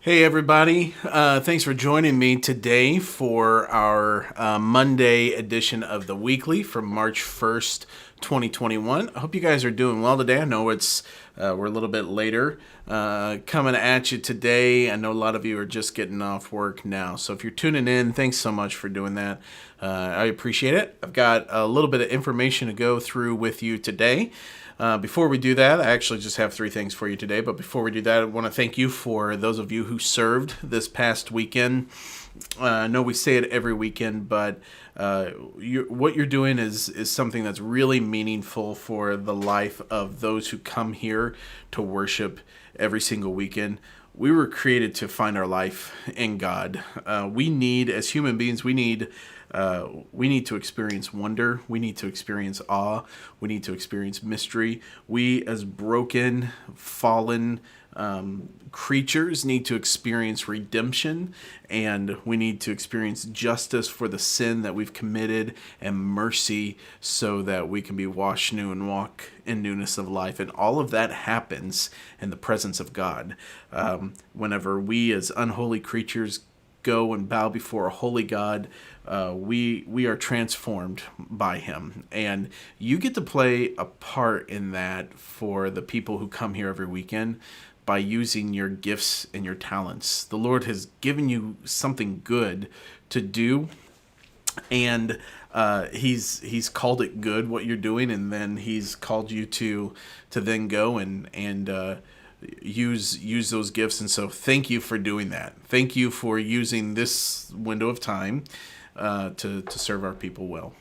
Hey everybody, thanks for joining me today for our Monday edition of the Weekly from March 1st, 2021. I hope you guys are doing well today. I know we're a little bit later coming at you today. I know a lot of you are just getting off work now. So if you're tuning in, thanks so much for doing that. I appreciate it. I've got a little bit of information to go through with you today. Before we do that, I actually just have three things for you today. But before we do that, I want to thank you for those of you who served this past weekend. I know we say it every weekend, but what you're doing is something that's really meaningful for the life of those who come here to worship every single weekend. We were created to find our life in God. We need, as human beings, we need to experience wonder. We need to experience awe. We need to experience mystery. We, as broken, fallen creatures, need to experience redemption, and we need to experience justice for the sin that we've committed and mercy so that we can be washed new and walk in newness of life. And all of that happens in the presence of God. Whenever we, as unholy creatures, go and bow before a holy God, we are transformed by him. And you get to play a part in that for the people who come here every weekend by using your gifts and your talents. The Lord has given you something good to do, and he's called it good what you're doing, and then he's called you to then go and use those gifts. And so thank you for doing that. Thank you for using this window of time to serve our people well.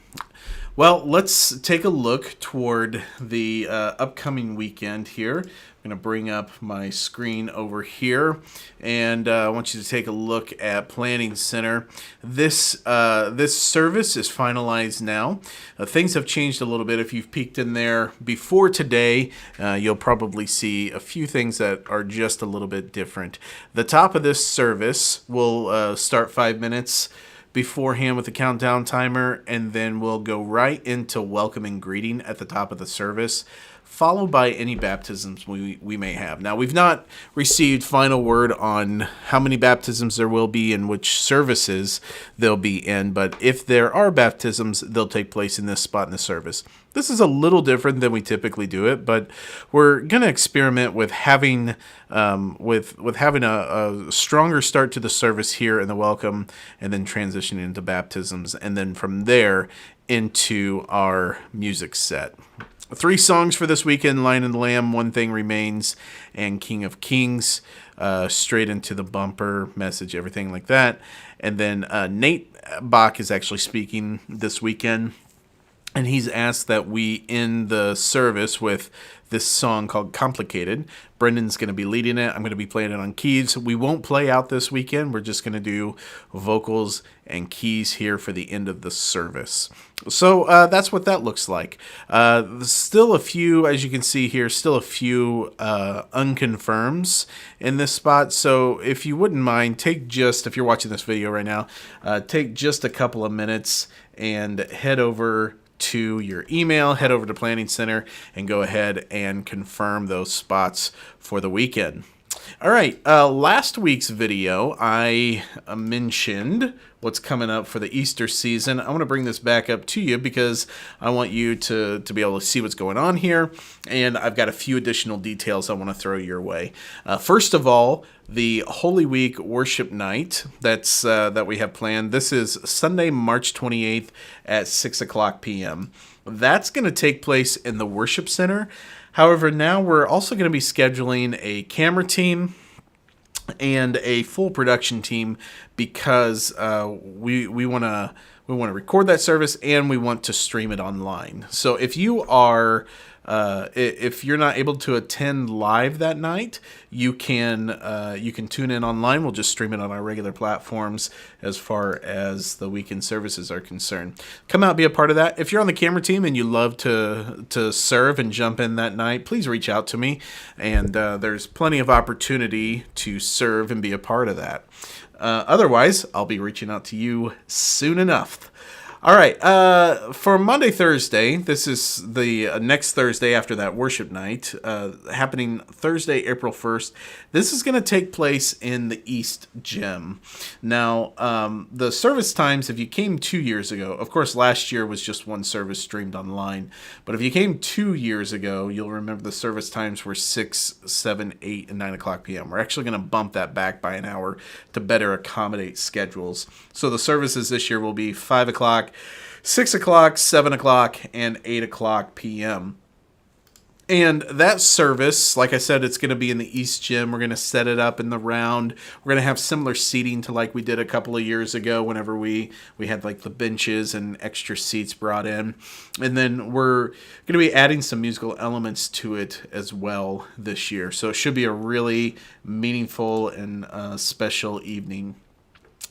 Well, let's take a look toward the upcoming weekend here. I'm going to bring up my screen over here, and I want you to take a look at Planning Center. This service is finalized now. Things have changed a little bit. If you've peeked in there before today, you'll probably see a few things that are just a little bit different. The top of this service will start 5 minutes beforehand with the countdown timer, and then we'll go right into welcome and greeting at the top of the service, followed by any baptisms we may have. Now, we've not received final word on how many baptisms there will be and which services they'll be in, but if there are baptisms, they'll take place in this spot in the service. This is a little different than we typically do it, but we're going to experiment with having having a stronger start to the service here in the welcome, and then transitioning into baptisms, and then from there into our music set. 3 songs for this weekend: Lion and the Lamb, One Thing Remains, and King of Kings. Straight into the bumper message, everything like that. And then Nate Bach is actually speaking this weekend, and he's asked that we end the service with this song called Complicated. Brendan's going to be leading it. I'm going to be playing it on keys. We won't play out this weekend. We're just going to do vocals and keys here for the end of the service. So that's what that looks like. Still a few, as you can see here, still a few unconfirms in this spot. So if you wouldn't mind, if you're watching this video right now, take just a couple of minutes and head over to your email, head over to Planning Center, and go ahead and confirm those spots for the weekend. All right, last week's video, I mentioned what's coming up for the Easter season. I want to bring this back up to you because I want you to be able to see what's going on here, and I've got a few additional details I want to throw your way. First of all, the Holy Week worship night that we have planned. This is Sunday, March 28th at 6 o'clock p.m. That's going to take place in the worship center. However, now we're also going to be scheduling a camera team and a full production team because we want to record that service, and we want to stream it online. So if you are if you're not able to attend live that night, you can tune in online. We'll just stream it on our regular platforms as far as the weekend services are concerned. Come out, be a part of that. If you're on the camera team and you love to serve and jump in that night, please reach out to me, and there's plenty of opportunity to serve and be a part of that. Otherwise, I'll be reaching out to you soon enough. All right. For Monday, Thursday, this is the next Thursday after that worship night, happening Thursday, April 1st. This is going to take place in the East Gym. Now, the service times, if you came 2 years ago, of course, last year was just one service streamed online. But if you came 2 years ago, you'll remember the service times were 6, 7, 8, and 9 o'clock p.m. We're actually going to bump that back by an hour to better accommodate schedules. So the services this year will be 5 o'clock, 6 o'clock, 7 o'clock, and 8 o'clock p.m. And that service, like I said, it's going to be in the East Gym. We're going to set it up in the round. We're going to have similar seating to like we did a couple of years ago whenever we had like the benches and extra seats brought in. And then we're going to be adding some musical elements to it as well this year. So it should be a really meaningful and special evening.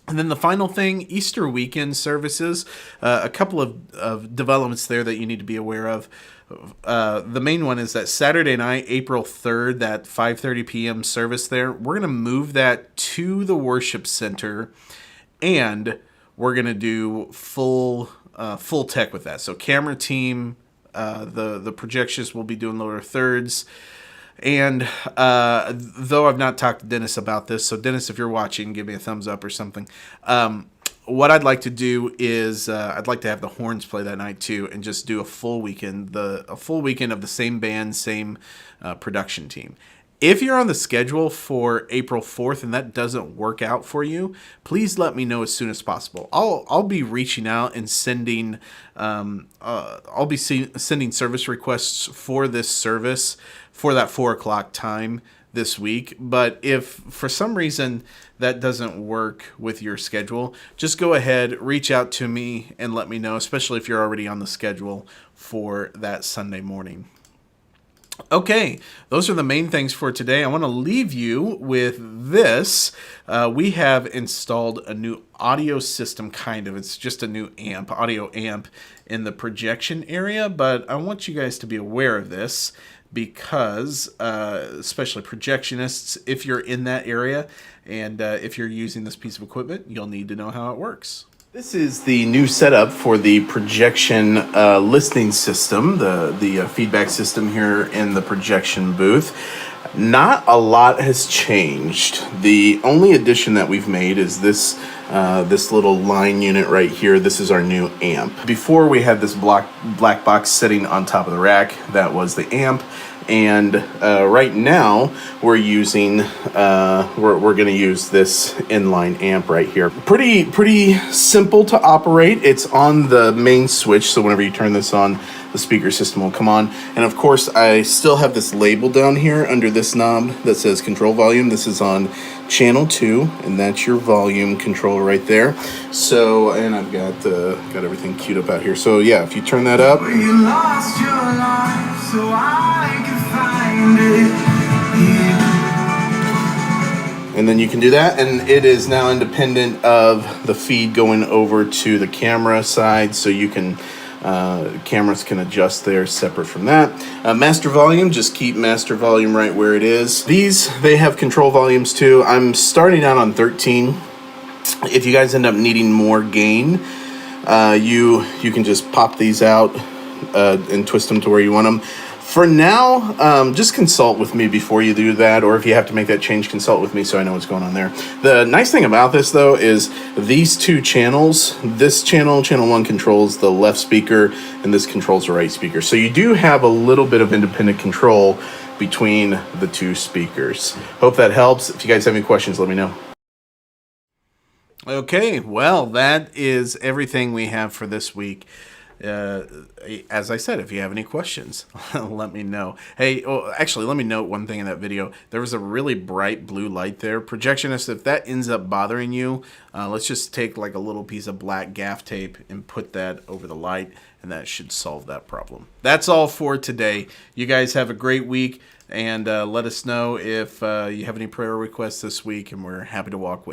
And then the final thing, Easter weekend services, a couple of developments there that you need to be aware of. The main one is that Saturday night, April 3rd, that 5:30 p.m. service there, we're going to move that to the worship center, and we're going to do full tech with that. So camera team, the projectionists will be doing lower thirds. And though I've not talked to Dennis about this, so Dennis, if you're watching, give me a thumbs up or something. What I'd like to do is I'd like to have the horns play that night too, and just do a full weekend, a full weekend of the same band, same production team. If you're on the schedule for April 4th and that doesn't work out for you, please let me know as soon as possible. I'll be reaching out and sending sending service requests for this service for that 4 o'clock time this week. But if for some reason that doesn't work with your schedule, just go ahead, reach out to me and let me know, especially if you're already on the schedule for that Sunday morning. Okay, those are the main things for today. I want to leave you with this. We have installed a new audio system, kind of. It's just a new audio amp in the projection area, but I want you guys to be aware of this because, especially projectionists, if you're in that area and if you're using this piece of equipment, you'll need to know how it works. This is the new setup for the projection listening system, the feedback system here in the projection booth. Not a lot has changed. The only addition that we've made is this little line unit right here. This is our new amp. Before we had this black box sitting on top of the rack. That was the amp. And right now we're using we're going to use this inline amp right here. Pretty simple to operate. It's on the main switch, so whenever you turn this on, the speaker system will come on. And of course, I still have this label down here under this knob that says control volume. This is on channel 2, and that's your volume control right there. So, and I've got everything queued up out here. So yeah, if you turn that up. You lost your life, so I can find it. And then you can do that, and it is now independent of the feed going over to the camera side, so you can cameras can adjust there separate from that. Master volume, just keep master volume right where it is. These, they have control volumes too. I'm starting out on 13. If you guys end up needing more gain, you can just pop these out and twist them to where you want them. For now, just consult with me before you do that, or if you have to make that change, consult with me so I know what's going on there. The nice thing about this, though, is these two channels, this channel 1 controls the left speaker, and this controls the right speaker. So you do have a little bit of independent control between the two speakers. Hope that helps. If you guys have any questions, let me know. Okay, well, that is everything we have for this week. As I said, if you have any questions, let me know. Hey, actually, let me note one thing in that video. There was a really bright blue light there. Projectionist, if that ends up bothering you, let's just take like a little piece of black gaff tape and put that over the light, and that should solve that problem. That's all for today. You guys have a great week, and let us know if you have any prayer requests this week, and we're happy to walk with you.